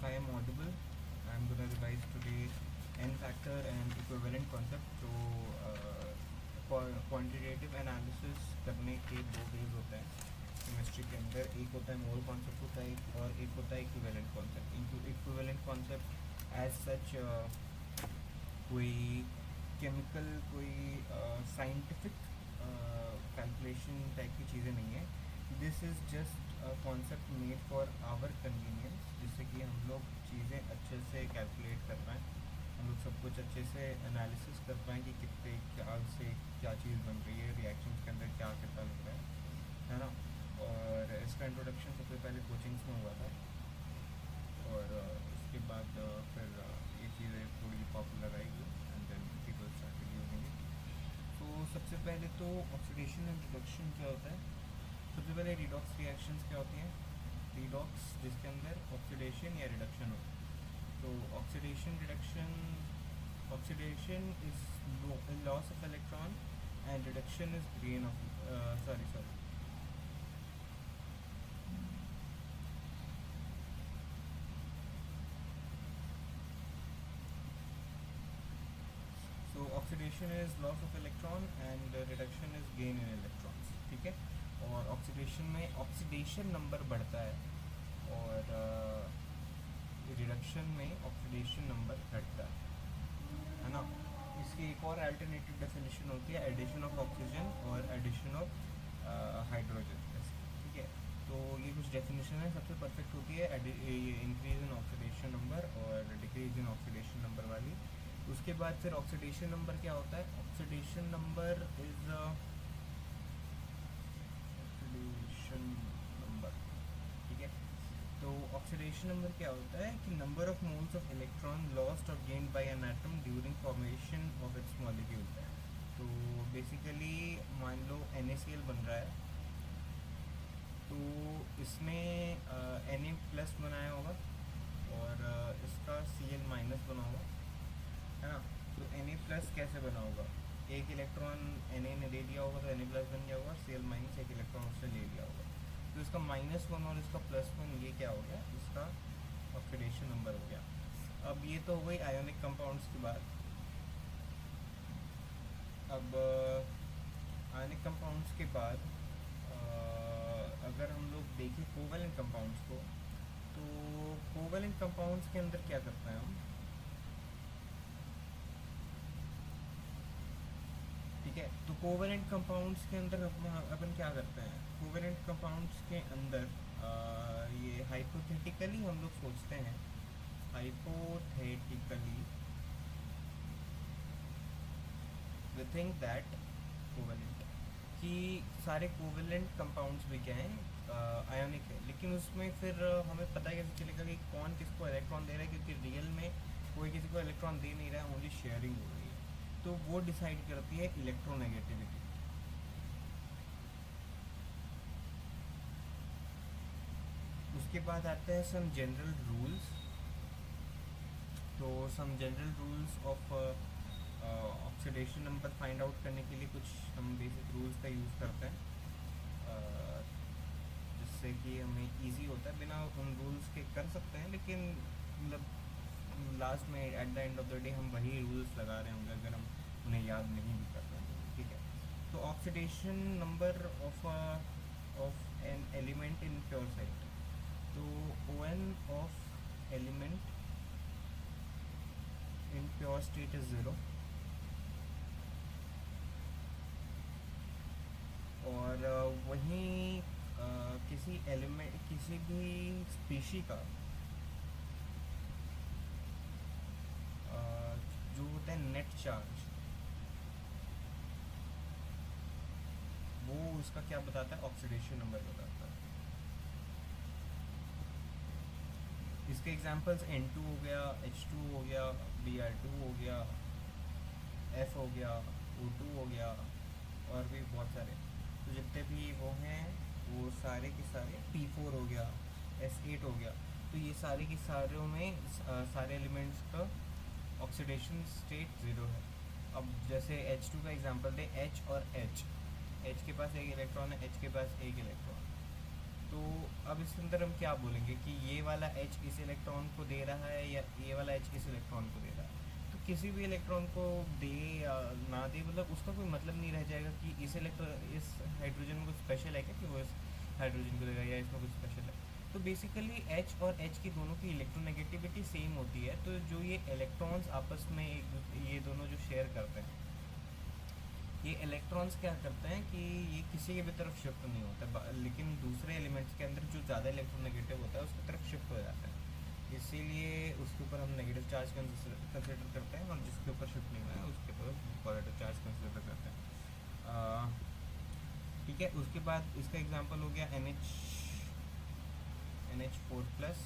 I am audible, I'm going to revise today n factor and equivalent concept. तो quantitative analysis करने के दो veg होते हैं केमिस्ट्री के अंदर. एक होता है मोल कॉन्सेप्ट होता है और एक होता है equivalent concept. Equivalent concept as such कोई केमिकल कोई साइंटिफिक कैलकुलेशन टाइप की चीज़ें नहीं है. This is just concept made for our convenience, जिससे कि हम लोग चीज़ें अच्छे से कैलकुलेट कर पाएँ, हम लोग सब कुछ अच्छे से एनालिसिस कर पाएँ कि कितने क्या से क्या चीज़ बन रही है, रिएक्शन के अंदर क्या कितना लग रहा है ना. और इसका इंट्रोडक्शन सबसे पहले कोचिंग्स में हुआ था और उसके बाद फिर ये चीज़ें थोड़ी पॉपुलर आएगी and then people started using it. तो सबसे पहले तो ऑक्सीडेशन एंड रिडक्शन क्या होता है. सबसे पहले रिडॉक्स रिएक्शंस क्या होती हैं. रिडॉक्स जिसके अंदर ऑक्सीडेशन या रिडक्शन हो. तो oxidation reduction, oxidation is loss of electron and reduction is gain of sorry so oxidation is loss of electron and reduction is gain in electrons. ठीक है. और ऑक्सीडेशन में ऑक्सीडेशन नंबर बढ़ता है और रिडक्शन में ऑक्सीडेशन नंबर घटता है ना. इसकी एक और अल्टरनेटिव डेफिनेशन होती है एडिशन ऑफ ऑक्सीजन और एडिशन ऑफ हाइड्रोजन. ठीक है. तो ये कुछ डेफिनेशन है. सबसे परफेक्ट होती है इंक्रीज इन ऑक्सीडेशन नंबर और डिक्रीज इन ऑक्सीडेशन नंबर वाली. उसके बाद फिर ऑक्सीडेशन नंबर क्या होता है. Oxidation number is oxidation number. ठीक है. तो ऑक्सीडेशन नंबर क्या होता है कि number of moles of electron lost और gained by an atom during formation of its molecule. तो बेसिकली मान लो NaCl बन रहा है तो इसमें Na प्लस बनाया होगा और इसका Cl माइनस बना होगा, है ना. तो Na प्लस कैसे बना होगा. एक इलेक्ट्रॉन Na ने दे दिया होगा तो Na प्लस बन गया होगा. Cl माइनस एक इलेक्ट्रॉन उसने ले लिया होगा. तो इसका -1 और इसका +1 ये क्या हो गया, इसका ऑक्सीडेशन नंबर हो गया. अब ये तो हो गई आयोनिक कंपाउंड्स की बात. अब आयोनिक कंपाउंड्स के बाद अगर हम लोग देखें कोवेलेंट कंपाउंड्स को, तो कोवेलेंट कंपाउंड्स के अंदर क्या करते हैं हम. ठीक है. तो कोवेलेंट कंपाउंड्स के अंदर अपन क्या करते हैं. कोवेलेंट कंपाउंड्स के अंदर ये हाइपोथेटिकली हम लोग सोचते हैं, hypothetically we think that covalent कि सारे कोवेलेंट कंपाउंड्स भी क्या हैं, आयोनिक है. लेकिन उसमें फिर हमें पता कैसे चलेगा कि कौन किसको इलेक्ट्रॉन दे रहा है, क्योंकि रियल में कोई किसी को इलेक्ट्रॉन दे नहीं रहा है, ओनली शेयरिंग हो रही है. तो वो डिसाइड करती है इलेक्ट्रोनेगेटिविटी. उसके बाद आते हैं सम जनरल रूल्स. तो some general rules of oxidation number find out करने के लिए कुछ हम बेसिक रूल्स का यूज़ करते हैं जिससे कि हमें इजी होता है. बिना उन रूल्स के कर सकते हैं, लेकिन मतलब लास्ट में at the end of the day हम वही रूल्स लगा रहे होंगे अगर हम उन्हें याद नहीं भी कर रहे हैं. ठीक है. तो oxidation number of an element in pure site. तो ON of element in pure state is 0 और वहीं किसी एलिमेंट किसी भी स्पीशी का जो होता है नेट चार्ज, वो उसका क्या बताता है, ऑक्सीडेशन नंबर बताता है. इसके एग्जांपल्स N2 हो गया, H2 हो गया, Br2 हो गया, F हो गया, O2 हो गया और भी बहुत सारे. तो जितने भी वो हैं वो सारे के सारे P4 हो गया, S8 हो गया. तो ये सारे के सारों में सारे एलिमेंट्स का ऑक्सीडेशन स्टेट 0 है. अब जैसे H2 का एग्जांपल दें, H और H के पास एक इलेक्ट्रॉन है, H के पास एक इलेक्ट्रॉन. तो अब इसके अंदर हम क्या बोलेंगे कि ये वाला H इस इलेक्ट्रॉन को दे रहा है या ये वाला H इस इलेक्ट्रॉन को दे रहा है। तो किसी भी इलेक्ट्रॉन को दे या ना दे, मतलब उसका कोई मतलब नहीं रह जाएगा कि इस हाइड्रोजन में कुछ स्पेशल है क्या कि वो इस हाइड्रोजन को देगा या इसमें कुछ स्पेशल है। तो बेसिकली H और H की दोनों की इलेक्ट्रोनेगेटिविटी सेम होती है। तो जो ये इलेक्ट्रॉन्स आपस में ये दोनों जो शेयर करते हैं, ये इलेक्ट्रॉन्स क्या करते हैं कि ये किसी के भी तरफ शिफ्ट नहीं होता, लेकिन दूसरे एलिमेंट्स के अंदर जो ज़्यादा इलेक्ट्रोनेगेटिव होता है उसकी तरफ शिफ्ट हो जाता है। इसीलिए उसके ऊपर हम नेगेटिव चार्ज कंसिडर करते हैं, और जिसके ऊपर शिफ्ट नहीं हुआ है उसके ऊपर पॉजिटिव चार्ज कंसिडर करते हैं। ठीक है, उसके बाद इसका एग्जांपल हो गया NH4+।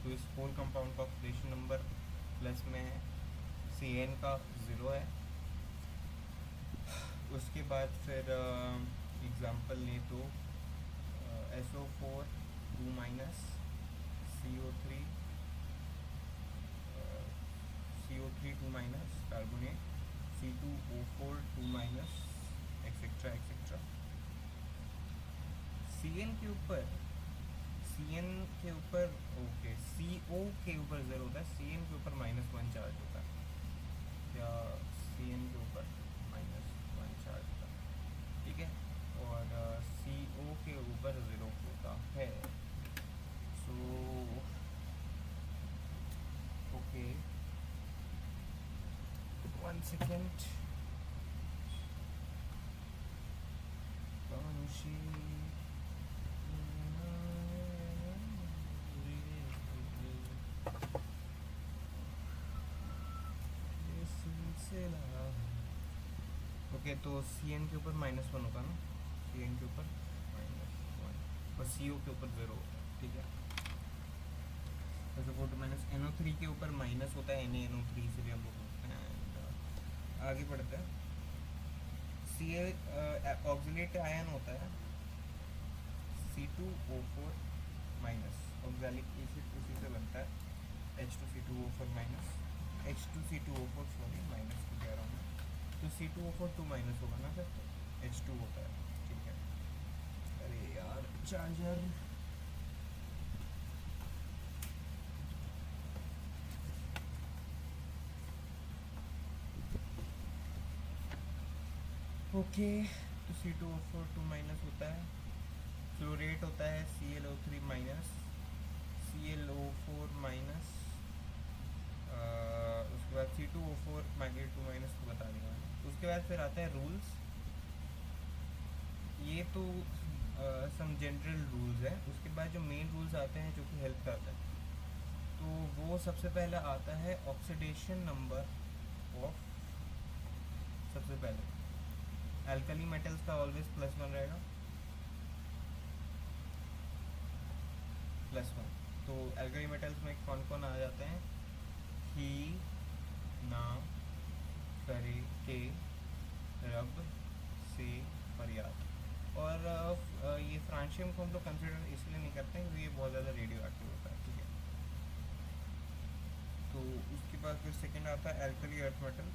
तो इस होल कंपाउंड का ऑक्सीडेशन नंबर प्लस में है, CN का 0 है। उसके बाद फिर एग्जांपल लें तो SO4 2-, CO3 2- carbonate, C2O4 2-, etcetera etcetera. CN के ऊपर ओके, CO के ऊपर 0 होता है, CN के ऊपर -1 चार्ज होता है, या CN के ऊपर -1 चार्ज होता है, ठीक है। और CO के ऊपर 0 होता है। So okay, 1 second. ओके, तो CN के ऊपर -1 होगा ना, CN के ऊपर -1 और CO के ऊपर 0 होता है, ठीक है। NO3 के ऊपर माइनस होता है, NaNO3 से भी हम लोग बोलते हैं। आगे बढ़ते हैं। Cl ऑक्सीलेट आयन होता है, C2O4-, ऑक्सैलिक एसिड उसी से बनता है, H2C2O4-, H2C2O4 सॉरी माइनस को कह रहा हूँ मैं। तो C2O4 2- होगा ना सर, तो H2 होता है, ठीक है। अरे यार चार्जर, ओके। तो C2O4 2- होता है। फ्लोरेट होता है ClO3-, ClO4-। उसके बाद C2O4 मैग्नेट 2- को बता दिया मैंने। उसके बाद फिर आते हैं रूल्स। ये तो सम जनरल रूल्स हैं। उसके बाद जो मेन रूल्स आते हैं जो कि हेल्प करते हैं, तो वो सबसे पहला आता है ऑक्सीडेशन नंबर ऑफ। सबसे पहले अल्कली मेटल्स का ऑलवेज +1 रहेगा, +1। तो अल्कली मेटल्स में कौन कौन आ जाते हैं? ही, ना, करे, के, रब, से, फरियाद। और ये फ्रांशियम को हम लोग कंसिडर इसलिए नहीं करते क्योंकि ये बहुत ज़्यादा रेडियो एक्टिव होता है, ठीक है। तो उसके बाद फिर सेकंड आता है अल्कली अर्थ मेटल।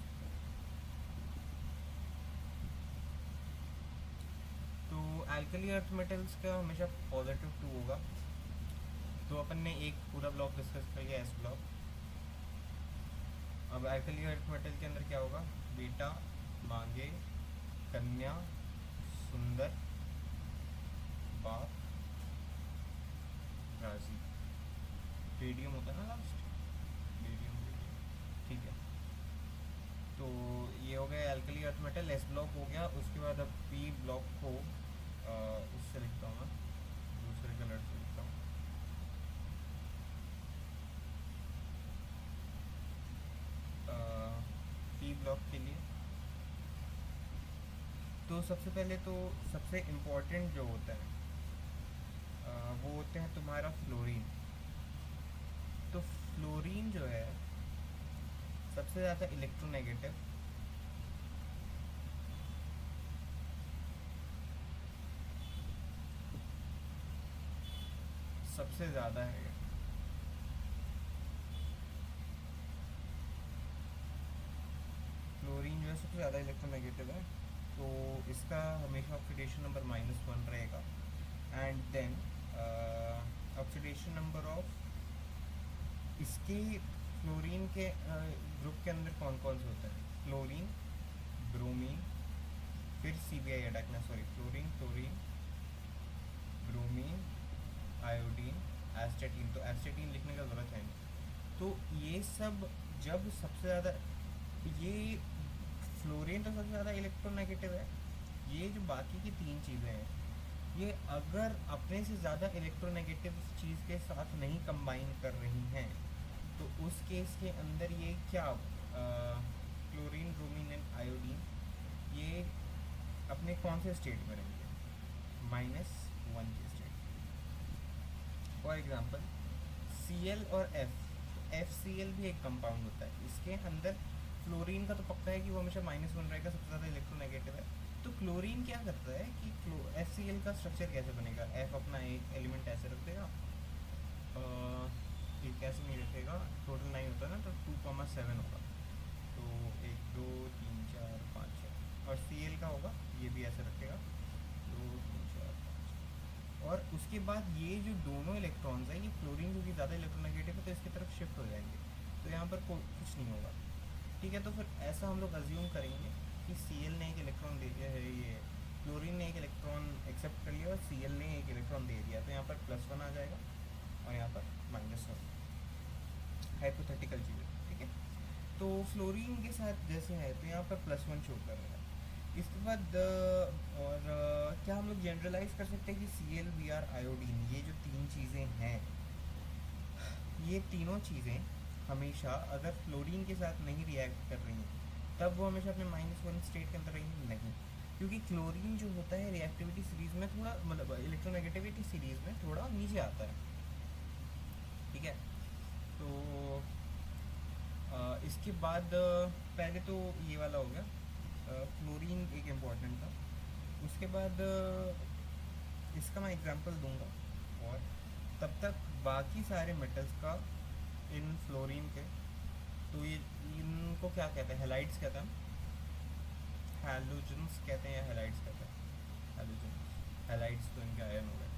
तो अल्कली अर्थ मेटल्स का हमेशा +2 होगा। तो अपन ने एक पूरा ब्लॉक डिस्कस कर लिया, S ब्लॉक। अब अल्कली अर्थ मेटल के अंदर क्या होगा? बेटा, मांगे, कन्या, सुंदर, बाप, राजी। रेडियम होता है ना लास्ट, रेडियम, ठीक है। तो ये हो गया alkali earth metal, S block हो गया। उसके बाद अब P ब्लॉक को उससे लिखता हूँ मैं, दूसरे कलर से लिखता हूँ। P ब्लॉक के लिए तो सबसे पहले तो सबसे इम्पोर्टेंट जो होता है वो होते हैं तुम्हारा फ्लोरीन। तो फ्लोरीन जो है सबसे ज़्यादा इलेक्ट्रोनेगेटिव, सबसे ज़्यादा है। फ्लोरीन जो है सबसे ज़्यादा इलेक्ट्रोनेगेटिव है, तो इसका हमेशा ऑक्सीडेशन नंबर -1 रहेगा। And then question number of इसके फ्लोरीन के ग्रुप के अंदर कौन कौन से होते हैं, फ्लोरीन, ब्रोमीन, फिर CBI अटैकना, sorry fluorine, chlorine, bromine, iodine, astatine. तो एस्टेटीन लिखने का ज़रूरत है नहीं। तो ये सब जब सबसे ज़्यादा, ये फ्लोरीन तो सबसे ज़्यादा इलेक्ट्रोनेगेटिव है। ये जो बाकी की तीन चीज़ें हैं, ये अगर अपने से ज़्यादा इलेक्ट्रोनेगेटिव चीज़ के साथ नहीं कंबाइन कर रही हैं तो उस केस के अंदर ये क्या, क्लोरीन, ब्रोमीन एंड आयोडीन, ये अपने कौन से स्टेट में रहेंगे, -1 के स्टेट। फॉर एग्जांपल Cl और F, FCl भी एक कंपाउंड होता है, इसके अंदर फ्लोरीन का तो पक्का है कि वो हमेशा -1 रहेगा, सबसे ज़्यादा इलेक्ट्रोनेगेटिव है। तो क्लोरीन क्या करता है कि FCl का स्ट्रक्चर कैसे बनेगा, F अपना एक एलिमेंट ऐसे रख देगा, ये कैसे नहीं रखेगा, टोटल 9 होता है ना, तो 2,7 होगा, तो 1 2 3 4 5 6, और Cl का होगा ये भी ऐसे रखेगा 2 3 4 5, और उसके बाद ये जो दोनों इलेक्ट्रॉन्स हैं, ये फ्लोरीन क्योंकि ज़्यादा इलेक्ट्रोनेगेटिव है तो इसकी तरफ शिफ्ट हो जाएंगे, तो यहाँ पर कुछ नहीं होगा। ठीक है, तो फिर ऐसा हम लोग अज्यूम करेंगे कि Cl ने एक इलेक्ट्रॉन दे दिया है, ये फ्लोरीन ने एक इलेक्ट्रॉन एक्सेप्ट कर लिया और Cl ने एक इलेक्ट्रॉन दे दिया, तो यहाँ पर +1 आ जाएगा और यहाँ पर -1, हाइपोथेटिकल चीज़ है। ठीक है, तो फ्लोरीन के साथ जैसे है तो यहाँ पर +1 शो कर रहा है। इसके बाद क्या हम लोग जनरलाइज कर सकते हैं कि Cl, Br, आयोडीन, ये जो तीन चीज़ें हैं, ये तीनों चीज़ें हमेशा अगर फ्लोरीन के साथ नहीं रिएक्ट कर रही हैं तब वो हमेशा अपने -1 स्टेट के अंदर रहेंगी, नहीं, क्योंकि क्लोरीन जो होता है रिएक्टिविटी सीरीज़ में थोड़ा, मतलब इलेक्ट्रोनेगेटिविटी सीरीज़ में थोड़ा नीचे आता है। ठीक है, तो इसके बाद पहले तो ये वाला हो गया, फ्लोरीन एक इम्पॉर्टेंट था। उसके बाद इसका मैं एग्जांपल दूंगा, और तब तक बाकी सारे मेटल्स का इन फ्लोरीन के, तो ये इनको क्या कहते हैं, हेलाइड्स कहते हैं, हैलोजन्स कहते हैं या हेलाइड्स कहते हैं, हैलोजन्स, हेलाइड्स तो इनके आयन हो गए।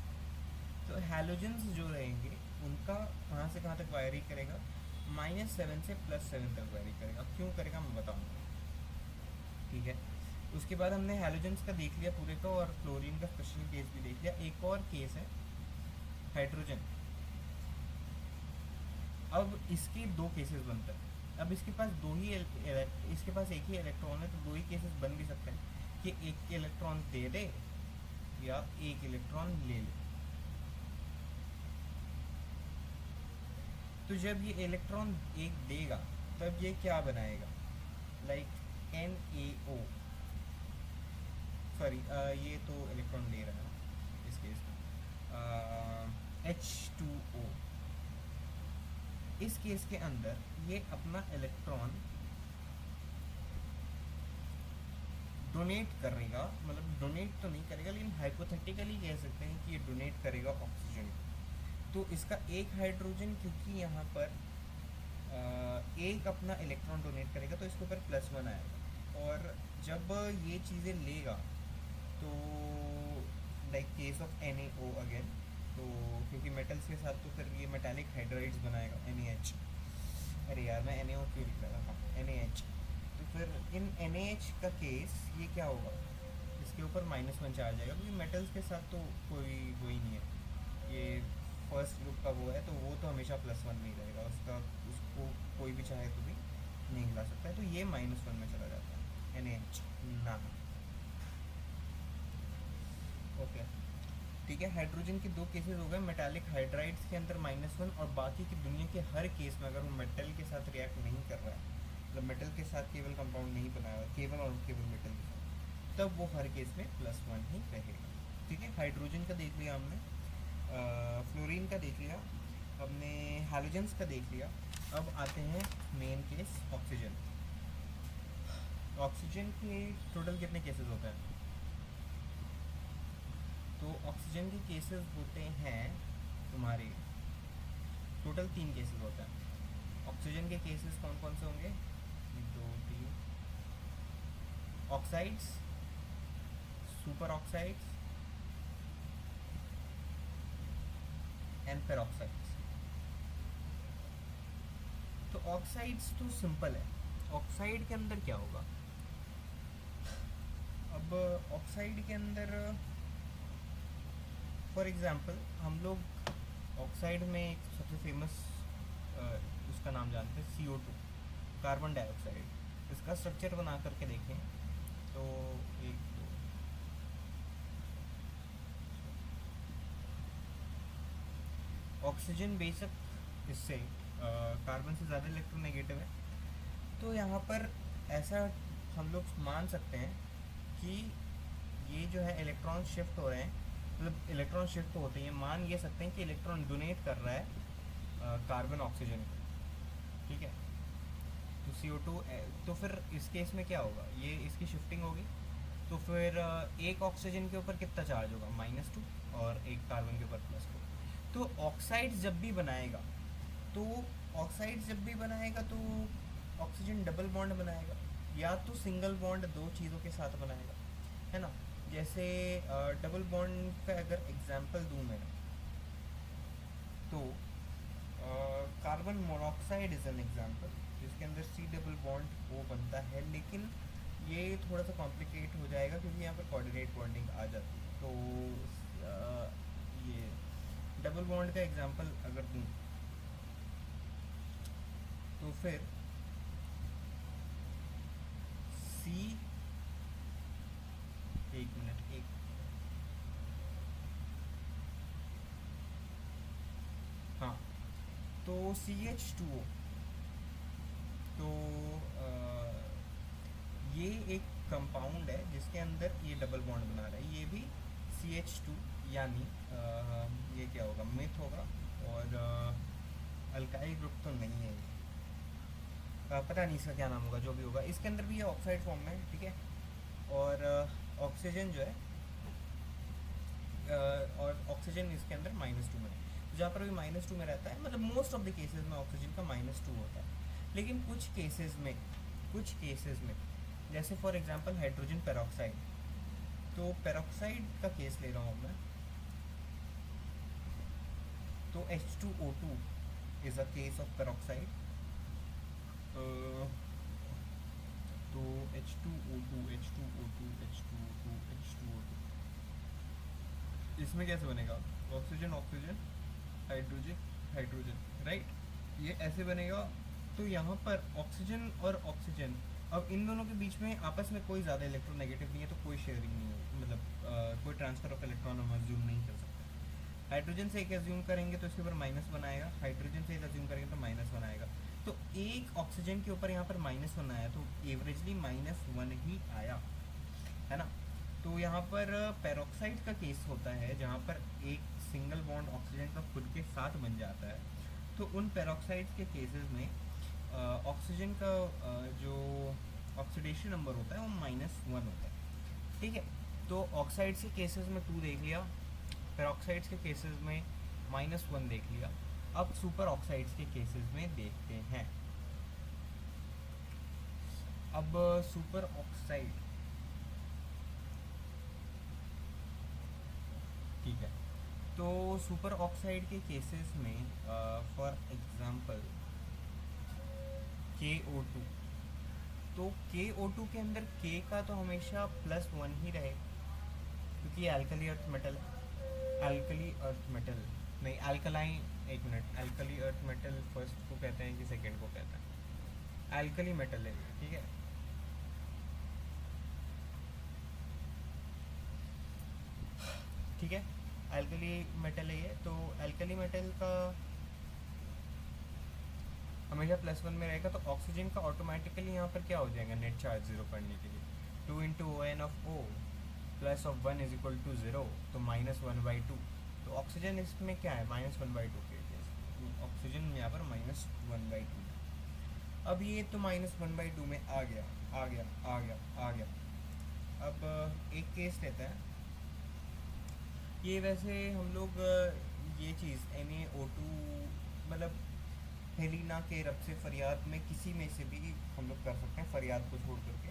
तो हैलोजन्स जो रहेंगे उनका कहाँ से कहाँ तक वायरी करेगा, -7 से +7 तक वायरी करेगा। क्यों करेगा मैं बताऊँगा। ठीक है, उसके बाद हमने हैलोजन्स का देख लिया पूरे का, और फ्लोरीन का स्पेशल केस भी देख लिया। एक और केस है हाइड्रोजन। अब इसके दो केसेस बनते हैं। अब इसके पास इसके पास एक ही इलेक्ट्रॉन है, तो दो ही केसेस बन भी सकते हैं कि एक इलेक्ट्रॉन दे दे या एक इलेक्ट्रॉन ले ले। तो जब ये इलेक्ट्रॉन एक देगा तब ये क्या बनाएगा, लाइक NaO, सॉरी ये तो इलेक्ट्रॉन ले रहा है इस केस में, H2O। इस केस के अंदर ये अपना इलेक्ट्रॉन डोनेट करेगा, मतलब डोनेट तो नहीं करेगा लेकिन हाइपोथेटिकली कह सकते हैं कि ये डोनेट करेगा ऑक्सीजन। तो इसका एक हाइड्रोजन, क्योंकि यहाँ पर एक अपना इलेक्ट्रॉन डोनेट करेगा तो इसके ऊपर +1 आएगा, और जब ये चीज़ें लेगा तो like case of NaO again, तो क्योंकि मेटल्स के साथ तो फिर ये मेटालिक हाइड्राइड्स बनाएगा NaH, अरे यार मैं NaO क्यों लिख रहा था, NaH। तो फिर इन NaH का केस ये क्या होगा, इसके ऊपर -1 चार्ज आएगा, क्योंकि मेटल्स के साथ तो कोई वो ही नहीं है, ये फर्स्ट ग्रुप का वो है, तो वो तो हमेशा +1 नहीं रहेगा, उसको कोई भी चाहे तो भी नहीं हिला सकता है, तो ये -1 में चला जाता है NaH ना। ओके, ठीक है, हाइड्रोजन के दो केसेस हो गए, मेटालिक हाइड्राइड्स के अंदर -1, और बाकी की दुनिया के हर केस में अगर वो मेटल के साथ रिएक्ट नहीं कर रहा है, मतलब मेटल के साथ केवल कंपाउंड नहीं बनाया हुआ, केवल और केवल मेटल के साथ, तब वो हर केस में +1 ही रहेगा। ठीक है, हाइड्रोजन का देख लिया हमने, फ्लोरीन का देख लिया हमने, हैलोजेंस का देख लिया। अब आते हैं मेन केस ऑक्सीजन। ऑक्सीजन के टोटल कितने केसेस होते हैं, तो ऑक्सीजन के केसेस होते हैं तुम्हारे टोटल 3 केसेस होते हैं। ऑक्सीजन के केसेस कौन कौन से होंगे, 2 3, ऑक्साइड्स, सुपर ऑक्साइड्स, एंड पेरोक्साइड्स। तो ऑक्साइड्स तो सिंपल है, ऑक्साइड के अंदर क्या होगा? अब ऑक्साइड के अंदर फॉर एग्जांपल हम लोग ऑक्साइड में एक सबसे फेमस उसका नाम जानते हैं CO2, कार्बन डाइऑक्साइड। इसका स्ट्रक्चर बना करके देखें तो एक दो ऑक्सीजन बेशक इससे कार्बन से ज़्यादा इलेक्ट्रोनेगेटिव है, तो यहाँ पर ऐसा हम लोग मान सकते हैं कि ये जो है इलेक्ट्रॉन शिफ्ट हो रहे हैं, मतलब इलेक्ट्रॉन शिफ्ट होते हैं, मान ये सकते हैं कि इलेक्ट्रॉन डोनेट कर रहा है कार्बन ऑक्सीजन को, ठीक है। तो CO2, तो फिर इस केस में क्या होगा, ये इसकी शिफ्टिंग होगी, तो फिर एक ऑक्सीजन के ऊपर कितना चार्ज होगा, -2, और एक कार्बन के ऊपर +2। तो ऑक्साइड्स जब भी बनाएगा तो ऑक्सीजन डबल बॉन्ड बनाएगा, या तो सिंगल बॉन्ड दो चीज़ों के साथ बनाएगा, है ना। जैसे डबल बॉन्ड का अगर एग्जांपल दूं मैं, तो carbon monoxide is an example, जिसके अंदर C डबल बॉन्ड O बनता है, लेकिन ये थोड़ा सा कॉम्प्लिकेट हो जाएगा क्योंकि यहाँ पर कोऑर्डिनेट बॉन्डिंग आ जाती है। तो ये डबल बॉन्ड का एग्जांपल अगर दूं तो फिर C, एक मिनट, एक हाँ, तो CH2O, तो ये एक कंपाउंड है जिसके अंदर ये डबल बॉन्ड बना रहा है, ये भी CH2, यानी ये क्या होगा, मिथ होगा, और अल्काइल ग्रुप तो नहीं है ये, पता नहीं इसका क्या नाम होगा, जो भी होगा, इसके अंदर भी ये ऑक्साइड फॉर्म में है, ठीक है। और ऑक्सीजन जो है और ऑक्सीजन इसके अंदर -2 में है, तो जहाँ पर भी -2 में रहता है, मतलब मोस्ट ऑफ द केसेस में ऑक्सीजन का -2 होता है। लेकिन कुछ केसेस में जैसे फॉर एग्जांपल हाइड्रोजन पेरोक्साइड, तो पेरोक्साइड का केस ले रहा हूँ मैं, तो H2O2 is a case of peroxide. तो H2O2 इसमें कैसे बनेगा, oxygen oxygen, hydrogen hydrogen, right, ये ऐसे बनेगा। तो यहाँ पर ऑक्सीजन और ऑक्सीजन, अब इन दोनों के बीच में आपस में कोई ज़्यादा इलेक्ट्रोनेगेटिव नहीं है, तो कोई शेयरिंग नहीं है, मतलब कोई ट्रांसफ़र ऑफ इलेक्ट्रॉन हम अज्यूम नहीं कर सकते। हाइड्रोजन से एक अज्यूम करेंगे तो इसके ऊपर माइनस बनाएगा, हाइड्रोजन से एक अज्यूम करेंगे तो माइनस बनाएगा, तो एक ऑक्सीजन के ऊपर यहाँ पर -1 आया, तो एवरेजली -1 ही आया, है ना। तो यहाँ पर पेरोक्साइड का केस होता है जहाँ पर एक सिंगल बॉन्ड ऑक्सीजन का खुद के साथ बन जाता है, तो उन पेरोक्साइड के केसेस में ऑक्सीजन का जो ऑक्सीडेशन नंबर होता है वो -1 होता है, ठीक है। तो ऑक्साइड्स के केसेस में 2 देख लिया, पेरोक्साइड्स के केसेस में -1 देख लिया। अब सुपर ऑक्साइड्स के केसेस में देखते हैं। अब सुपर ऑक्साइड, ठीक है, तो सुपर ऑक्साइड के केसेस में फॉर एग्जांपल KO2, तो KO2 के अंदर K का तो हमेशा +1 ही रहे, क्योंकि ये अल्कली अर्थ मेटल नहीं, अल्कलाइन, एक minute, alkali earth metal first को कहते हैं कि सेकंड को कहते हैं, अल्कली मेटल है, ठीक है। ठीक है, अल्कली मेटल है ये, तो अल्कली मेटल का हमेशा +1 में रहेगा, तो ऑक्सीजन का ऑटोमेटिकली यहाँ पर क्या हो जाएगा, नेट चार्ज 0 करने के लिए 2 × ON of O plus of 1 = 0, तो -1/2, तो ऑक्सीजन इसमें क्या है, -1/2 के केस, तो ऑक्सीजन में यहाँ पर -1/2। अब ये तो -1/2 में आ गया। अब एक केस लेते हैं, ये वैसे हम लोग ये चीज़ NaO2, मतलब हेलिना के रब से फरियाद में किसी में से भी हम लोग कर सकते हैं, फरियाद को छोड़ करके,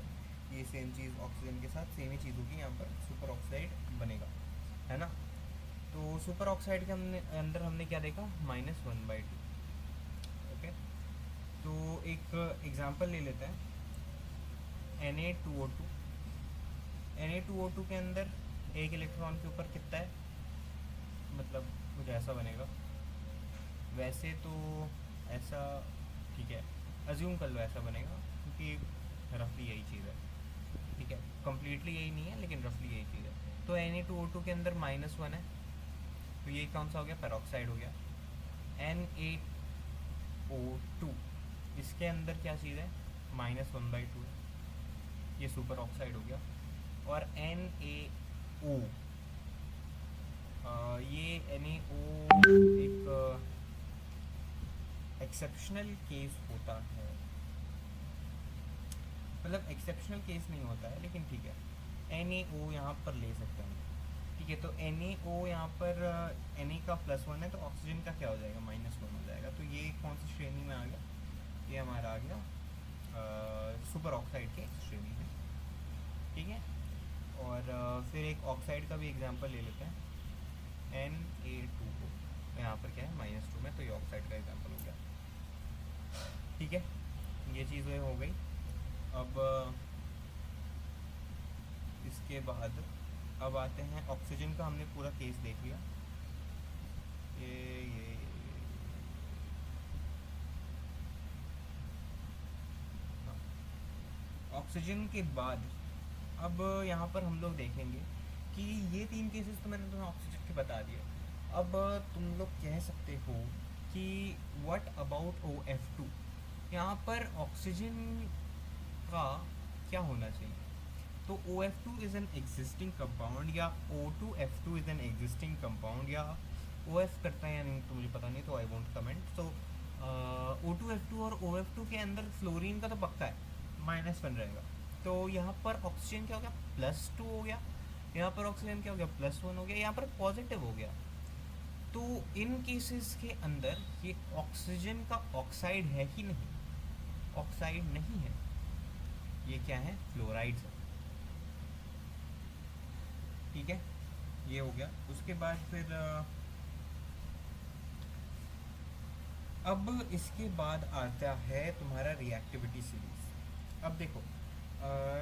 ये सेम चीज़ ऑक्सीजन के साथ सेम ही चीज़ होगी, यहाँ पर सुपर ऑक्साइड बनेगा, है ना। तो सुपर ऑक्साइड के अंदर हमने क्या देखा, -1/2। ओके, तो एक एग्जांपल ले लेते हैं, Na2O2। Na2O2 के अंदर एक इलेक्ट्रॉन के ऊपर कितना है, मतलब कुछ ऐसा बनेगा, वैसे तो ऐसा, ठीक है, अज्यूम कर लो ऐसा बनेगा, क्योंकि रफली यही चीज़ है, ठीक है, कम्प्लीटली यही नहीं है लेकिन रफली यही चीज़ है। तो Na2O2 के अंदर -1 है, तो ये कौन सा हो गया, पेरोक्साइड हो गया। Na O2 इसके अंदर क्या चीज़ है, -1/2 है, ये सुपर ऑक्साइड हो गया। और NaO, ये NaO एक एक्सेप्शनल केस होता है, मतलब एक्सेप्शनल केस नहीं होता है लेकिन ठीक है, Na यहाँ पर ले सकते हैं, ठीक है। तो Na यहाँ पर Na का +1 है, तो ऑक्सीजन का क्या हो जाएगा, -1 हो जाएगा। तो ये कौन सी श्रेणी में आ गया, ये हमारा आ गया सुपर ऑक्साइड के श्रेणी में, ठीक है। और फिर एक ऑक्साइड का भी एग्जांपल ले लेते हैं, Na2O, यहाँ पर क्या है, -2 में, तो ये ऑक्साइड का एग्जांपल हो गया, ठीक है। ये चीज़ें हो गई। अब इसके बाद अब आते हैं ऑक्सीजन का, हमने पूरा केस देख लिया। ये ऑक्सीजन के बाद अब यहाँ पर हम लोग देखेंगे कि ये 3 केसेस तो मैंने तुम्हें ऑक्सीजन के बता दिए। अब तुम लोग कह सकते हो कि व्हाट अबाउट OF2, यहाँ पर ऑक्सीजन का क्या होना चाहिए। तो OF2 is an existing compound, या O2F2 is an existing compound, या OF करता है या नहीं तो मुझे पता नहीं, तो आई वोंट कमेंट। तो O2F2 और OF2 के अंदर फ्लोरीन का तो पक्का है, -1 रहेगा। तो यहाँ पर ऑक्सीजन क्या हो गया, +2 हो गया, यहाँ पर ऑक्सीजन क्या हो गया, +1 हो गया, यहाँ पर पॉजिटिव हो गया। तो इन केसेस के अंदर ये ऑक्सीजन का ऑक्साइड है कि नहीं, ऑक्साइड नहीं है, ये क्या है, फ्लोराइड्स है, ठीक है। ये हो गया। उसके बाद फिर अब इसके बाद आता है तुम्हारा रिएक्टिविटी सीरीज। अब देखो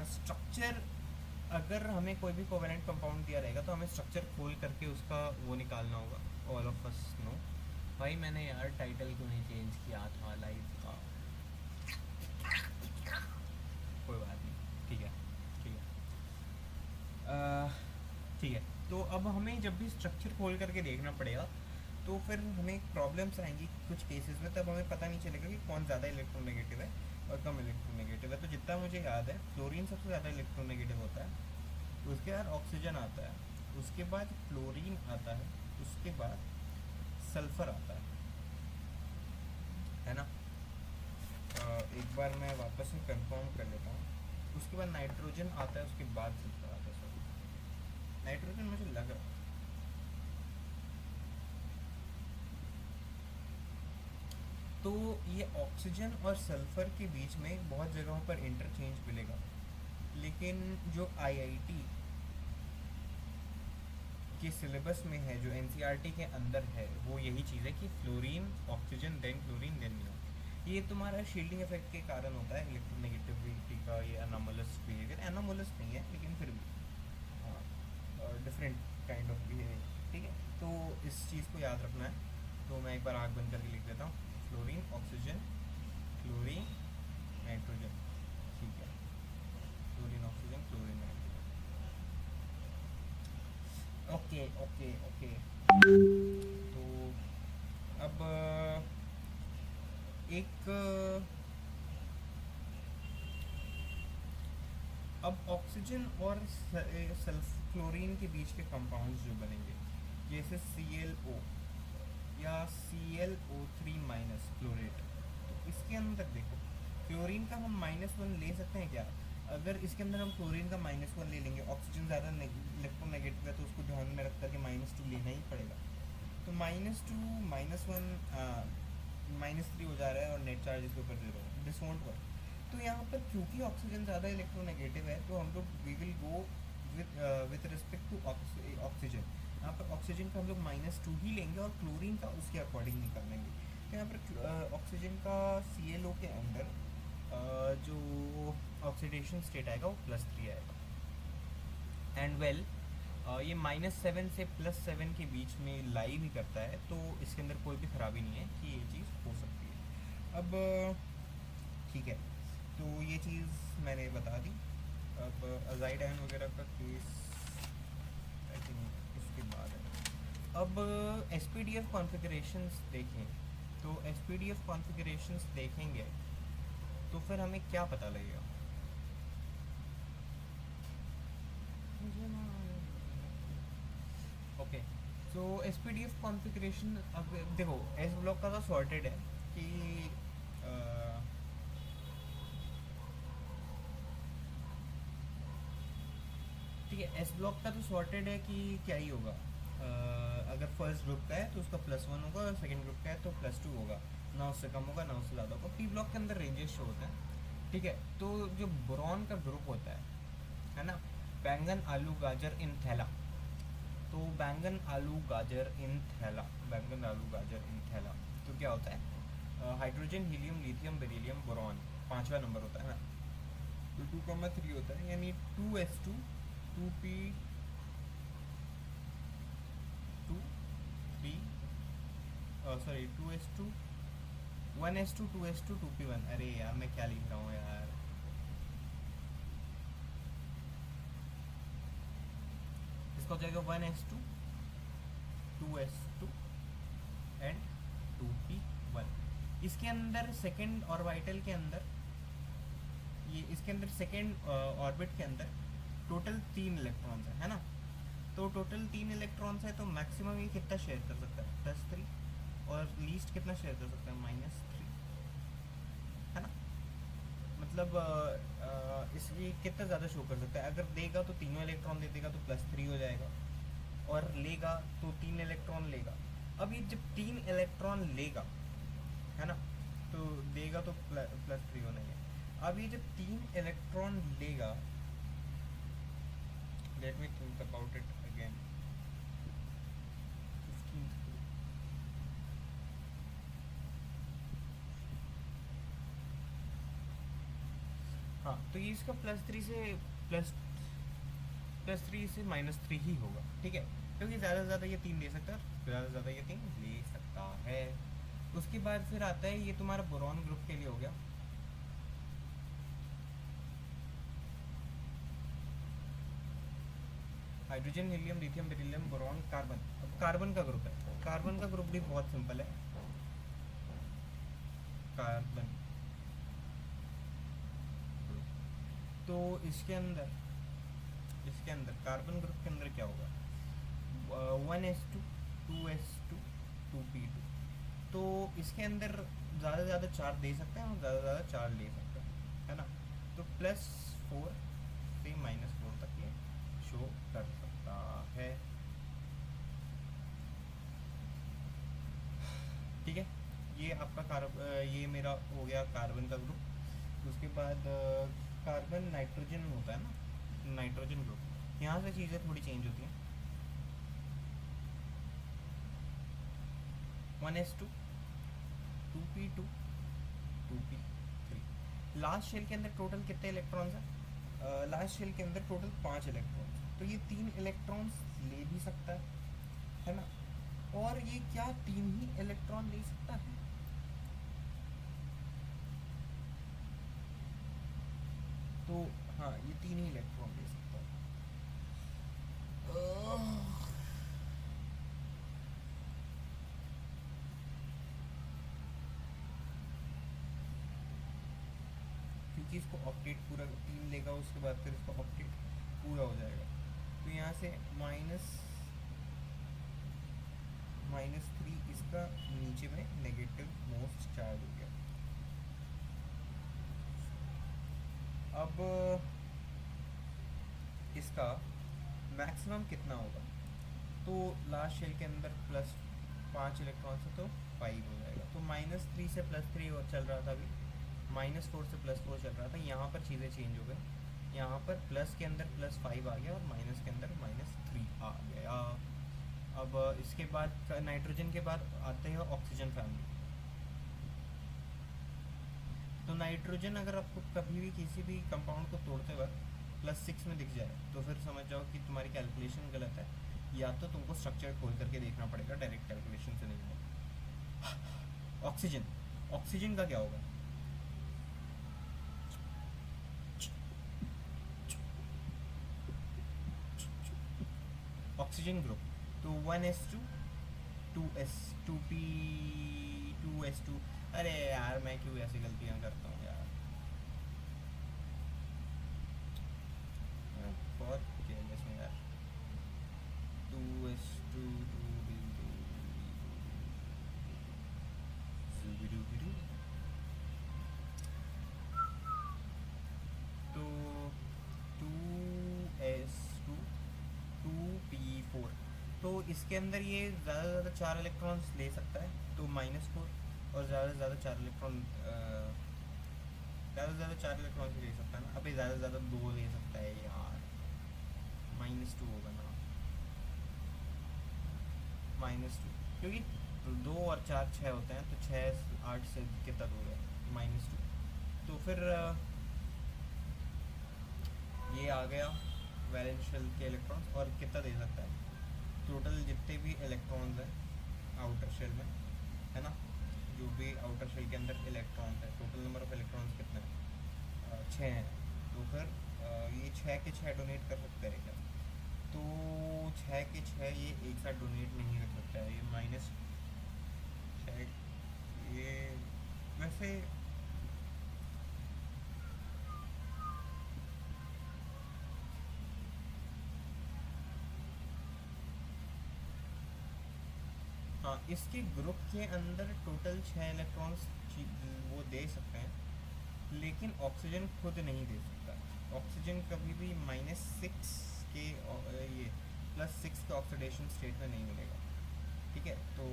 स्ट्रक्चर, अगर हमें कोई भी कोवेलेंट कंपाउंड दिया रहेगा तो हमें स्ट्रक्चर खोल करके उसका वो निकालना होगा, ऑल ऑफ अस नो। भाई मैंने यार टाइटल क्यों नहीं चेंज किया था लाइव का, कोई बात नहीं, ठीक है, ठीक है, ठीक है। तो अब हमें जब भी स्ट्रक्चर खोल करके देखना पड़ेगा तो फिर हमें प्रॉब्लम्स आएंगी कुछ केसेस में, तब हमें पता नहीं चलेगा कि कौन ज़्यादा इलेक्ट्रोनेगेटिव है और कम इलेक्ट्रोनेगेटिव है। तो जितना मुझे याद है फ्लोरीन सबसे ज़्यादा इलेक्ट्रोनेगेटिव होता है, उसके बाद ऑक्सीजन आता है, उसके बाद फ्लोरीन आता है, उसके बाद सल्फ़र आता है ना। एक बार मैं वापस से कंफर्म कर लेता हूँ। उसके बाद नाइट्रोजन आता है, उसके बाद सल्फ़र आता है, सॉरी नाइट्रोजन मुझे लग रहा है। तो ये ऑक्सीजन और सल्फ़र के बीच में बहुत जगहों पर इंटरचेंज मिलेगा, लेकिन जो आईआईटी के सिलेबस में है, जो एनसीईआरटी के अंदर है, वो यही चीज़ है कि fluorine oxygen then fluorine then neon. ये तुम्हारा शील्डिंग इफेक्ट के कारण होता है इलेक्ट्रोनेगेटिविटी का, ये एनोमलस बिहेवियर, एनोमलस नहीं है लेकिन फिर भी डिफरेंट काइंड ऑफ बिहेवियर, ठीक है। तो इस चीज़ को याद रखना है। तो मैं एक बार आँख बंद करके लिख देता हूँ, फ्लोरीन ऑक्सीजन क्लोरीन नाइट्रोजन, ठीक है, fluorine oxygen chlorine nitrogen, okay okay okay. तो अब एक अब ऑक्सीजन और सल्फ क्लोरीन के बीच के कंपाउंड्स जो बनेंगे, जैसे ClO या ClO3- क्लोरेट, तो इसके अंदर देखो क्लोरीन का हम -1 ले सकते हैं क्या। अगर इसके अंदर हम क्लोरीन का -1 ले लेंगे, ऑक्सीजन ज़्यादा इलेक्ट्रोनेगेटिव है तो उसको ध्यान में रख करके -2 लेना ही पड़ेगा। तो -2 -1 -3 हो जा रहा है और नेट चार्ज इसके ऊपर 0 है, दिस वोंट वर्क। तो यहाँ पर क्योंकि ऑक्सीजन ज़्यादा इलेक्ट्रोनेगेटिव है तो हम लोग we will go with respect to oxygen, यहाँ पर ऑक्सीजन का हम लोग -2 ही लेंगे और क्लोरीन का उसके अकॉर्डिंग निकाल लेंगे। तो यहाँ पर ऑक्सीजन का ClO के अंदर जो ऑक्सीडेशन स्टेट आएगा वो +3 आएगा। एंड वेल ये -7 से +7 के बीच में लाई भी करता है, तो इसके अंदर कोई भी खराबी नहीं है कि ये चीज़ हो सकती है। अब ठीक है, तो ये चीज़ मैंने बता दी। अब अजाइड आयन वगैरह का केस आई थिंक इसके बाद है। अब SPDF कॉन्फ़िगरेशंस देखें, तो SPDF कॉन्फ़िगरेशंस देखेंगे तो फिर हमें क्या पता लगेगा। ओके, सो SPDF कॉन्फ़िगरेशन, अब देखो S ब्लॉक का तो सॉर्टेड है कि ठीक है, S ब्लॉक का तो सॉर्टेड है कि क्या ही होगा। अगर फर्स्ट ग्रुप का है तो उसका +1 होगा, और सेकंड ग्रुप का है तो +2 होगा, ना उससे कम होगा ना उससे ज़्यादा होगा। P ब्लॉक के अंदर रेंजेस शो होते हैं। ठीक है, तो जो बोरॉन का ग्रुप होता है ना, बैंगन आलू गाजर इन थैला, तो बैंगन आलू गाजर इन थैला, बैंगन आलू गाजर इन थैला, तो क्या होता है, hydrogen helium lithium beryllium boron 5वां नंबर होता है ना, तो 2,3 होता है, यानी 2s2 2p 2 3 sorry 2s2 1s2 2s2 2p1। अरे यार मैं क्या लिख रहा हूँ यार, इसका हो जाएगा 1s2 2s2 एंड 2p1। इसके अंदर सेकेंड ऑर्बिटल के अंदर, ये इसके अंदर सेकेंड ऑर्बिट के अंदर टोटल 3 इलेक्ट्रॉन्स है ना, तो टोटल 3 इलेक्ट्रॉन्स है, तो मैक्सिमम ये कितना शेयर कर सकता है, +3, और लीस्ट कितना शेयर कर सकता है, -3, है ना। मतलब इसलिए कितना ज़्यादा शो कर सकता है, अगर देगा तो तीनों इलेक्ट्रॉन दे देगा तो +3 हो जाएगा, और लेगा तो 3 इलेक्ट्रॉन लेगा। अब ये जब 3 इलेक्ट्रॉन लेगा, है ना, तो देगा तो +3 होना है। अब ये जब 3 इलेक्ट्रॉन लेगा, let me think about it again. हाँ, तो ये इसका +3 से +3 से -3 ही होगा। ठीक है, क्योंकि ज़्यादा से ज़्यादा ये 3 ले सकता है, ज़्यादा से ज़्यादा ये 3 ले सकता है। उसके बाद फिर आता है, ये तुम्हारा बोरॉन ग्रुप के लिए हो गया। Hydrogen helium lithium beryllium boron carbon. अब कार्बन का ग्रुप है, कार्बन का ग्रुप भी बहुत सिंपल है। कार्बन ग्रुप, तो इसके अंदर कार्बन ग्रुप के अंदर क्या होगा, 1s2 2s2 2p2, तो इसके अंदर ज़्यादा से ज़्यादा 4 दे सकते हैं और ज़्यादा से ज़्यादा 4 ले सकते हैं, है ना। तो +4 से -4 तक ये शो कर सकता है। ठीक है, ये आपका ये मेरा हो गया कार्बन का ग्रुप। उसके बाद कार्बन नाइट्रोजन होता है ना, नाइट्रोजन ग्रुप, यहाँ से चीज़ें थोड़ी चेंज होती हैं। 1s2 2p2 2p3। Last shell के अंदर टोटल कितने इलेक्ट्रॉन्स हैं, लास्ट शेल के अंदर टोटल 5 इलेक्ट्रॉन्स, तो ये 3 इलेक्ट्रॉन्स ले भी सकता है ना, और ये क्या 3 ही इलेक्ट्रॉन ले सकता है, तो हाँ ये 3 ही इलेक्ट्रॉन ले सकता है। क्योंकि इसको ऑक्टेट पूरा 3 लेगा, उसके बाद फिर इसका ऑक्टेट पूरा हो जाएगा, तो यहाँ से -3 इसका नीचे में नेगेटिव मोस्ट चार्ज हो गया। अब इसका मैक्सिमम कितना होगा, तो लास्ट शेल के अंदर +5 इलेक्ट्रॉन से तो 5 हो जाएगा, तो -3 से +3 चल रहा था अभी, -4 से +4 चल रहा था। यहाँ पर चीज़ें चेंज हो गई, यहाँ पर प्लस के अंदर +5 आ गया और माइनस के अंदर -3 आ गया। अब इसके बाद नाइट्रोजन के बाद आते हैं ऑक्सीजन फैमिली। तो नाइट्रोजन अगर आपको कभी भी किसी भी कंपाउंड को तोड़ते वक्त +6 में दिख जाए तो फिर समझ जाओ कि तुम्हारी कैलकुलेशन गलत है, या तो तुमको स्ट्रक्चर खोल करके देखना पड़ेगा, डायरेक्ट कैलकुलेशन से नहीं होगा। ऑक्सीजन, ऑक्सीजन का क्या होगा? ऑक्सीजन ग्रुप तो 1s2 2s 2p 2s2। अरे यार मैं क्यों ऐसी गलतियाँ करता हूँ यार, मैं बहुत केयरलेस हूँ यार। 2s2 तो 2s2 2p4। तो इसके अंदर ये ज़्यादा से ज़्यादा 4 इलेक्ट्रॉन्स ले सकता है, तो -4, और ज़्यादा से ज़्यादा 4 इलेक्ट्रॉन, ज़्यादा से ज़्यादा 4 इलेक्ट्रॉन ही ले सकता है ना। अभी ज़्यादा से ज़्यादा 2 ले सकता है यार, -2 होगा ना, -2, क्योंकि 2 और 4 6 होते हैं, तो 6 8 से कितना दूर है, -2। तो फिर ये आ गया वैलेंस शेल के इलेक्ट्रॉन्स, और कितना दे सकता है टोटल जितने भी इलेक्ट्रॉन्स हैं आउटर शेल में, है ना, जो भी आउटर शेल के अंदर इलेक्ट्रॉन्स है, टोटल नंबर ऑफ इलेक्ट्रॉन्स कितने हैं? 6 हैं। तो फिर ये 6 के 6 डोनेट कर सकते हैं क्या? तो 6 के 6 ये एक साथ डोनेट नहीं कर सकता है, ये -6, ये वैसे हाँ, इसके ग्रुप के अंदर टोटल 6 इलेक्ट्रॉन्स वो दे सकते हैं, लेकिन ऑक्सीजन खुद नहीं दे सकता। ऑक्सीजन कभी भी -6 के ये +6 के ऑक्सीडेशन स्टेट में नहीं मिलेगा, ठीक है। तो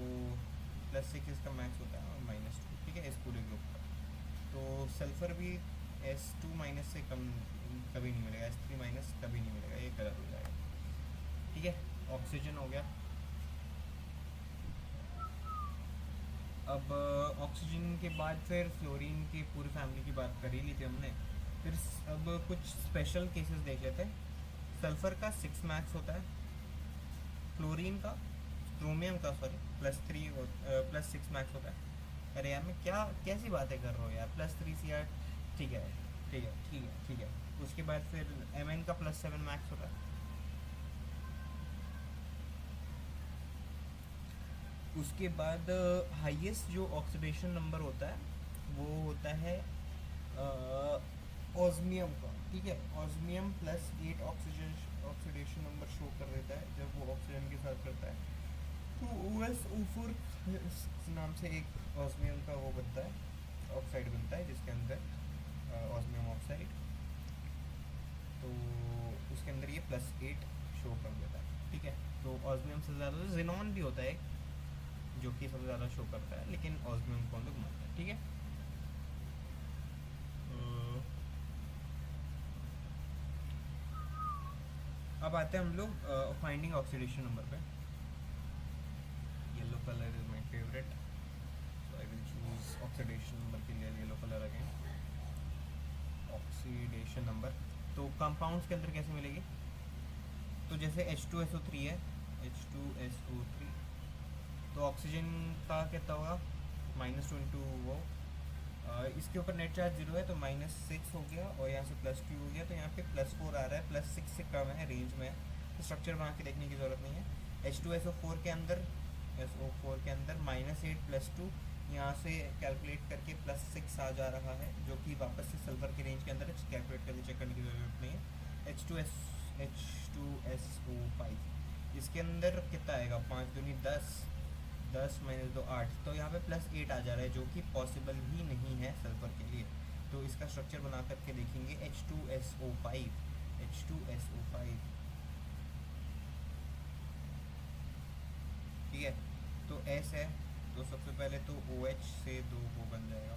+6 इसका मैक्स होता है, और -2, ठीक है, इस पूरे ग्रुप का। तो सल्फ़र भी S2- से कम कभी नहीं मिलेगा, S3- कभी नहीं मिलेगा, ये गलत हो जाएगा, ठीक है। ऑक्सीजन हो गया। अब ऑक्सीजन के बाद फिर फ्लोरीन की पूरी फैमिली की बात कर ही ली थी हमने। फिर अब कुछ स्पेशल केसेस देख लेते हैं। सल्फ़र का 6 मैक्स होता है, फ्लोरीन का, क्रोमियम का सॉरी +6 मैक्स होता है। अरे यार मैं क्या कैसी बातें कर रहा हूँ यार, +3 CR, ठीक है ठीक है ठीक है ठीक है। उसके बाद फिर Mn का +7 मैक्स होता है। उसके बाद हाईएस्ट जो ऑक्सीडेशन नंबर होता है वो होता है ऑस्मियम का, ठीक है। ऑस्मियम +8 ऑक्सीडेशन नंबर शो कर देता है जब वो ऑक्सीजन के साथ करता है। तो OsO4 नाम से एक ऑस्मियम का वो बनता है, ऑक्साइड बनता है, जिसके अंदर ऑस्मियम ऑक्साइड, तो उसके अंदर ये +8 शो कर देता है, ठीक है। तो ऑस्मियम से ज़्यादा जिनॉन भी होता है एक, जो कि सबसे ज़्यादा शो करता है, लेकिन ऑस्मियम को हम लोग मानते हैं, ठीक है। अब आते हैं हम लोग फाइंडिंग ऑक्सीडेशन नंबर पे। Yellow colour is my favourite, so I will choose oxidation number के लिए yellow colour again. Oxidation number तो कंपाउंड्स के अंदर कैसे मिलेगी? तो जैसे H2SO3 है, H2SO3, तो ऑक्सीजन का कितना होगा? -2 वो इसके ऊपर नेट चार्ज 0 है, तो -6 हो गया, और यहाँ से +2 हो गया, तो यहाँ पे +4 आ रहा है, +6 से कम है, रेंज में है, तो स्ट्रक्चर बना के देखने की ज़रूरत नहीं है। H2SO4 के अंदर SO4 के अंदर -8 +2, यहाँ से कैलकुलेट करके +6 आ जा रहा है, जो कि वापस से सल्फर की रेंज के अंदर है, कैलकुलेट करके चेक करने की ज़रूरत नहीं है। H2SO5 इसके अंदर कितना आएगा? 5 दूनी 10, 10 - 2 8, तो यहाँ पे +8 आ जा रहा है, जो कि पॉसिबल ही नहीं है सल्फर के लिए। तो इसका स्ट्रक्चर बना करके देखेंगे। H2SO5, H2SO5, ठीक है। तो S है, तो सबसे पहले तो OH से 2 वो बन जाएगा,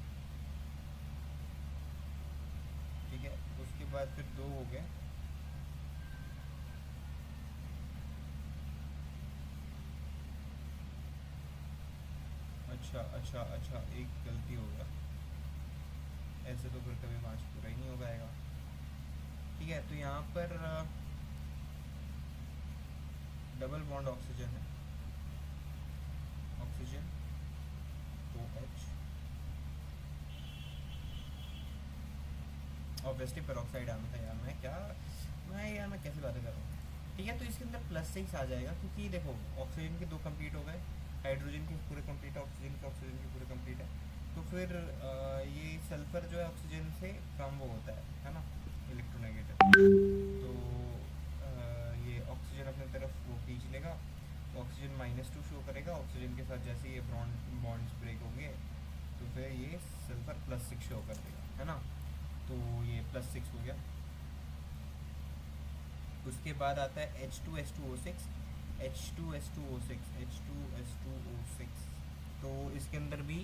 ठीक है। उसके बाद फिर 2 हो गए, अच्छा अच्छा अच्छा, एक गलती हो गया, ऐसे तो फिर कभी 5 पूरा ही नहीं हो पाएगा। ठीक है, तो यहाँ पर डबल बॉन्ड ऑक्सीजन है, oxygen O H, obviously peroxide आना था यार, मैं कैसे बातें कर रहा हूँ। ठीक है, तो इसके अंदर +6 आ जाएगा, क्योंकि देखो ऑक्सीजन के 2 कंप्लीट हो गए, हाइड्रोजन के पूरे कंप्लीट है, ऑक्सीजन के पूरे कंप्लीट है। तो फिर ये सल्फर जो है ऑक्सीजन से कम वो होता है ना, इलेक्ट्रोनेगेटिव। तो ये ऑक्सीजन अपने तरफ वो खींच लेगा, ऑक्सीजन -2 शो करेगा, ऑक्सीजन के साथ जैसे ये बॉन्ड्स ब्रेक होंगे तो फिर ये सल्फर +6 शो कर देगा, है ना। तो ये +6 हो गया। उसके बाद आता है H2S2O6, H2S2O6, H2S2O6। तो इसके अंदर भी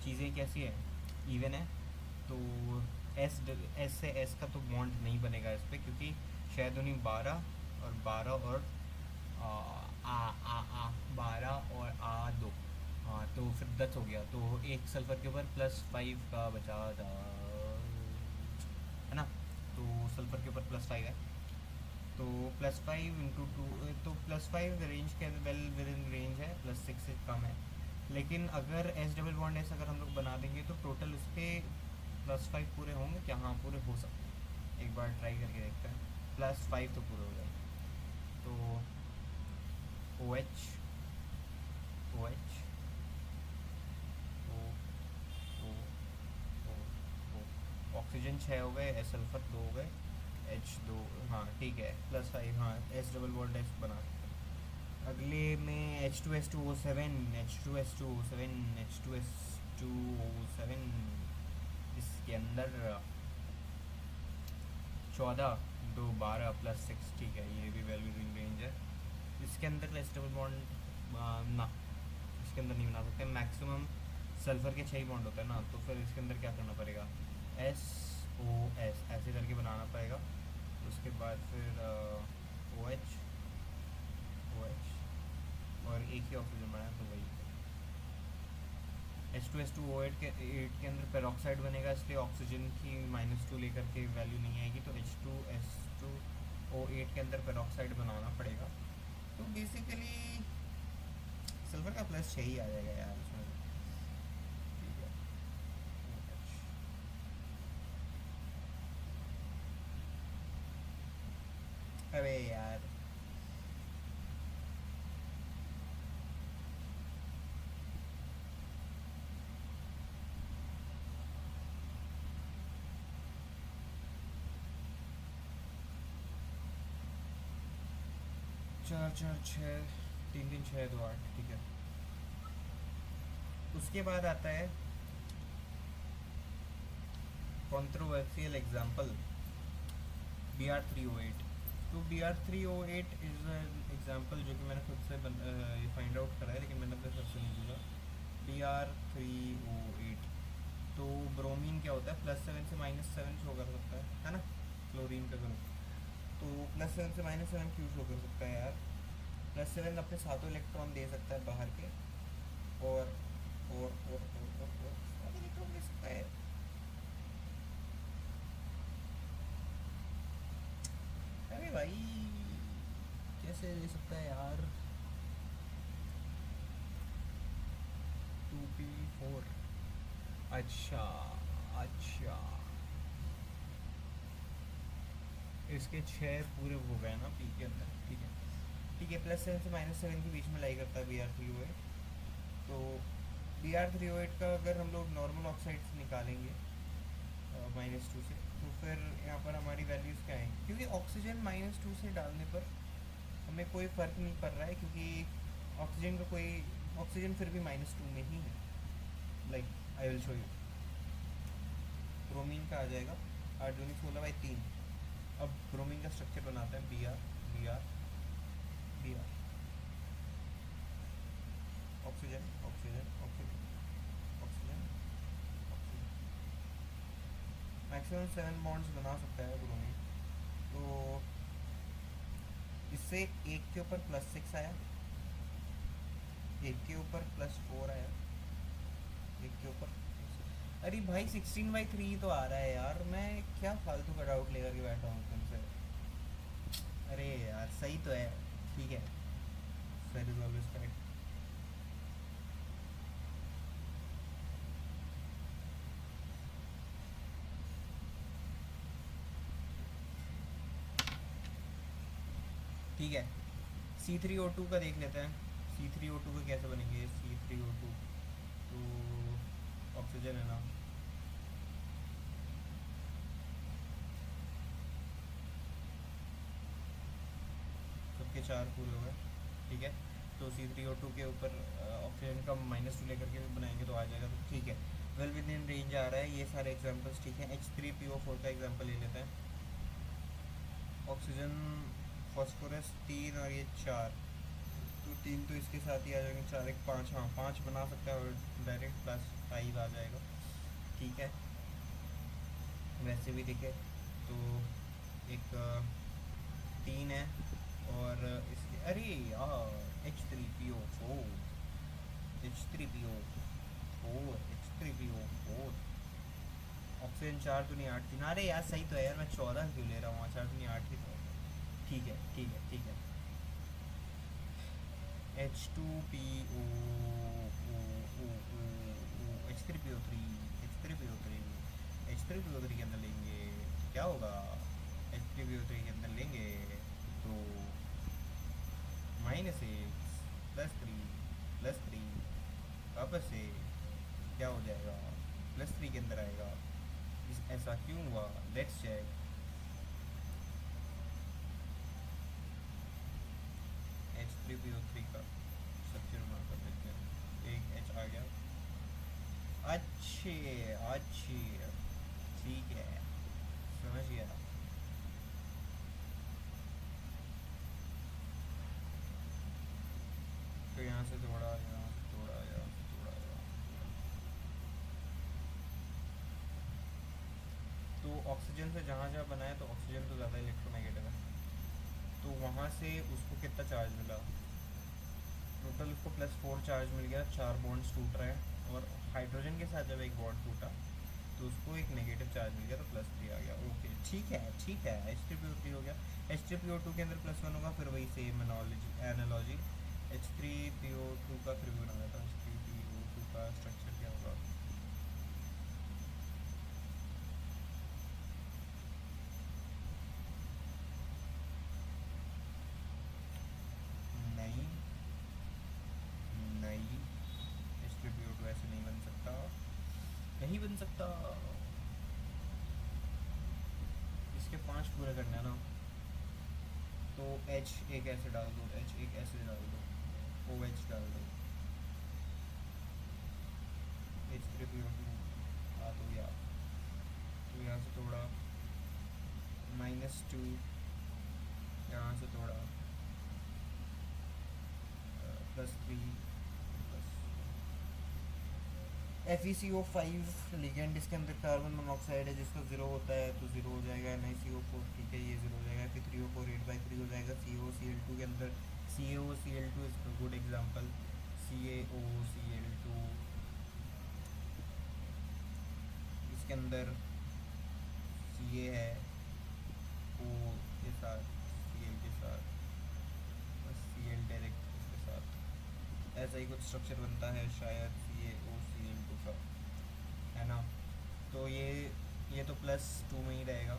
चीज़ें कैसी है, इवन है। तो एस से एस का तो बॉन्ड नहीं बनेगा इस पर, क्योंकि शायद उन्हीं 12 और आ आ आ आ 12 और A 2, हाँ तो फिर 10 हो गया। तो एक सल्फर के ऊपर +5 का बचा था, है ना। तो सल्फर के ऊपर +5 है, तो +5 × 2, तो +5 रेंज के वेल विद इन रेंज है, +6 से कम है। लेकिन अगर एस डबल बॉन्ड एस अगर हम लोग बना देंगे तो टोटल उस पर +5 पूरे होंगे क्या? हाँ पूरे हो सकते हैं, एक बार ट्राई करके देखते हैं। +5 तो पूरे हो जाएंगे। तो O H O H O O O oxygen 6 हो गए, एस सल्फर 2 हो गए, H2, हाँ ठीक है, +5, हाँ एस डबल बॉन्ड एस बना सकते हैं। अगले में H2S2O7, H2S2O7, H2S2O7, इसके अंदर 14, 2, 12 +6, ठीक है, ये भी वैल्यू इन रेंज है। इसके अंदर एस डबल बॉन्ड ना, इसके अंदर नहीं बना सकते, मैक्सिमम सल्फर के 6 ही बॉन्ड होता है ना। तो फिर इसके अंदर क्या करना पड़ेगा, SOS ऐसे करके बनाना पड़ेगा। उसके बाद फिर OH OH और एक ही ऑक्सीजन बनाया, तो वही H2S2O8 के अंदर पेरोक्साइड बनेगा, इसलिए ऑक्सीजन की -2 लेकर के वैल्यू नहीं आएगी, तो H2S2O8 के अंदर पेरोक्साइड बनाना पड़ेगा। तो बेसिकली सल्फर का +6 ही आ जाएगा यार इसमें। ठीक है, अरे यार चार चार छः, 3 3 6 2 8, ठीक है। उसके बाद आता है कंट्रोवर्शियल एग्जांपल Br3O8। तो Br3O8 इज़ एग्जांपल जो कि मैंने खुद से फाइंड आउट करा है, लेकिन मैंने अपने सर से नहीं पूछा। Br3O8, तो ब्रोमीन क्या होता है, +7 से -7 शो कर सकता है ना, क्लोरीन का ग्रुप। तो +7 से -7 क्यों शो कर सकता है यार? +7 अपने सातों इलेक्ट्रॉन दे सकता है बाहर के, और इलेक्ट्रॉन दे सकता है। अरे भाई कैसे दे सकता है यार? 2p4, अच्छा अच्छा, इसके 6 पूरे हो गए ना पी के अंदर, ठीक है ठीक है। +7 से -7 के बीच में लाई करता है Br3O8। तो Br3O8 का अगर हम लोग नॉर्मल ऑक्साइड्स निकालेंगे -2 से, तो फिर यहाँ पर हमारी वैल्यूज़ क्या आएंगी? क्योंकि ऑक्सीजन -2 से डालने पर हमें कोई फ़र्क नहीं पड़ रहा है, क्योंकि ऑक्सीजन का कोई, ऑक्सीजन फिर भी -2 में ही है। Like I will show you, bromine का आ जाएगा 8×16/3। अब ब्रोमीन का स्ट्रक्चर बनाते हैं Br Br, oxygen oxygen oxygen oxygen oxygen, maximum 7 bonds बना सकता है ब्रोमीन। तो इससे एक के ऊपर +6 आया, एक के ऊपर +4 आया, अरे भाई 16/3 तो आ रहा है यार, मैं क्या फालतू का डाउट लेकर के बैठा हूँ तुमसे। अरे यार सही तो है। ठीक है, सर इज ऑलवेज करेक्ट। ठीक है, C3O2 का देख लेते हैं। C3O2 का कैसे बनेंगे? C3O2 तो ऑक्सीजन है ना। सबके 4 पूरे हो गए। ठीक है, तो C3O2 के ऊपर ऑक्सीजन का -2 लेकर के भी बनाएंगे तो आ जाएगा, तो ठीक है, वेल विद इन रेंज आ रहा है ये सारे एग्जांपल्स। ठीक है, H3PO4 का एग्जांपल ले लेते हैं। ऑक्सीजन, फॉस्फोरस 3 और ये 4, तो 3 तो इसके साथ ही आ जाएंगे, 4 एक 5, हाँ 5 बना सकता है और डायरेक्ट +5 आ जाएगा। ठीक है, वैसे भी देखे तो एक 3 है और इसके, अरे यार H3PO4 ऑक्सीजन 4 तो नहीं 8 थी ना। अरे यार सही तो है यार, मैं 14 क्यों ले रहा हूँ, 4 तो नहीं 8 ही तो। ठीक है ठीक है ठीक है। H2PO, H3PO3, H3PO3, H3PO3 के अंदर लेंगे क्या होगा? H3PO3 के अंदर लेंगे तो -6 +3 +3 वापस से क्या हो जाएगा? +3 के अंदर आएगा। ऐसा क्यों हुआ? Let's check. H3PO3 का स्ट्रक्चर बना कर देखते हैं। एक H आ गया। अच्छे अच्छे, ठीक है, समझ गया। तो यहाँ से थोड़ा, यहाँ से थोड़ा, यहाँ से थोड़ा, यहाँ से थोड़ा। तो ऑक्सीजन से जहाँ जहाँ बनाया तो ऑक्सीजन तो ज़्यादा इलेक्ट्रोनेगेटिव है, तो वहाँ से उसको कितना चार्ज मिला? टोटल उसको +4 चार्ज मिल गया, 4 बॉन्ड्स टूट रहे हैं, और हाइड्रोजन के साथ जब एक बॉन्ड टूटा तो उसको एक नेगेटिव चार्ज मिल गया, तो +3 आ गया। ओके ठीक है ठीक है, H3PO3 हो गया। H3PO2 के अंदर +1 होगा, फिर वही सेम एनालॉजी H3PO2 का फिर भी बनाना था। H3PO2 का स्ट्रक्चर क्या होगा? नहीं नहीं, H3PO2 ऐसे नहीं बन सकता, नहीं बन सकता। इसके 5 पूरे करने हैं ना, तो H एक ऐसे डाल दो, H एक ऐसे डाल दो, OH डाल दो, H3PO2 आ तो गया। तो यहाँ से थोड़ा -2, यहाँ से थोड़ा +3 FeCO5 लिगेंड, इसके अंदर कार्बन मोनोऑक्साइड है जिसका 0 होता है तो 0 हो जाएगा। NiCO4, ठीक है, ये 0 हो जाएगा। Fe3O4 8/3 हो जाएगा। CaOCl2 के अंदर CaOCl2 is good example. CaOCl2 इसके अंदर Ca है, O के साथ, Cl के साथ, बस Cl डायरेक्ट इसके साथ, ऐसा ही कुछ स्ट्रक्चर बनता है शायद CaOCl2 का, है ना। तो ये तो +2 में ही रहेगा,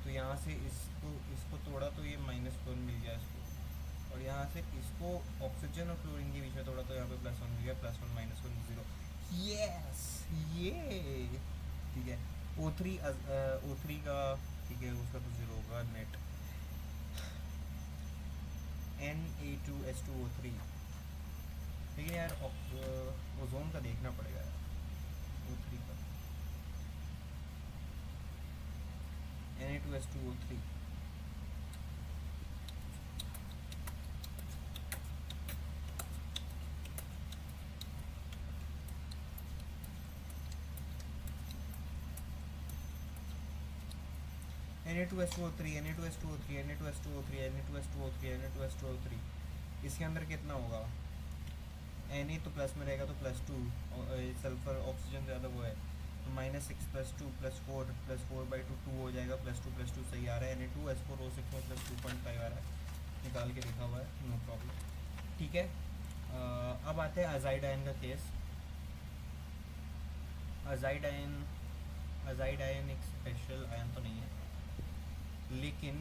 तो यहाँ से इसको इसको तोड़ा तो ये -1 मिल गया इसको, और यहाँ से इसको ऑक्सीजन और क्लोरीन के बीच में तोड़ा तो यहाँ पे +1 मिल गया, +1 -1 0। यस, ये ठीक है। O3 का, ठीक है, उसका तो 0 होगा नेट। Na2H2O3, लेकिन यार ओजोन का देखना पड़ेगा यार, O3 का Na2H2O3। Na2H2O3, Na2H2O3, Na2H2O3, Na2H2O3, Na2H2O3, इसके अंदर कितना होगा? Na तो प्लस में रहेगा तो +2, सल्फर ऑक्सीजन ज़्यादा वो है, तो -6 + 2 + 4 + 4/2 2 हो जाएगा, +2 सही आ रहा है, Na2S4O6 में +2.5 आ रहा है, निकाल के लिखा हुआ है, नो प्रॉब्लम। ठीक है, अब आते हैं अजाइड आयन का केस। अजाइड आयन एक स्पेशल आयन तो नहीं है, लेकिन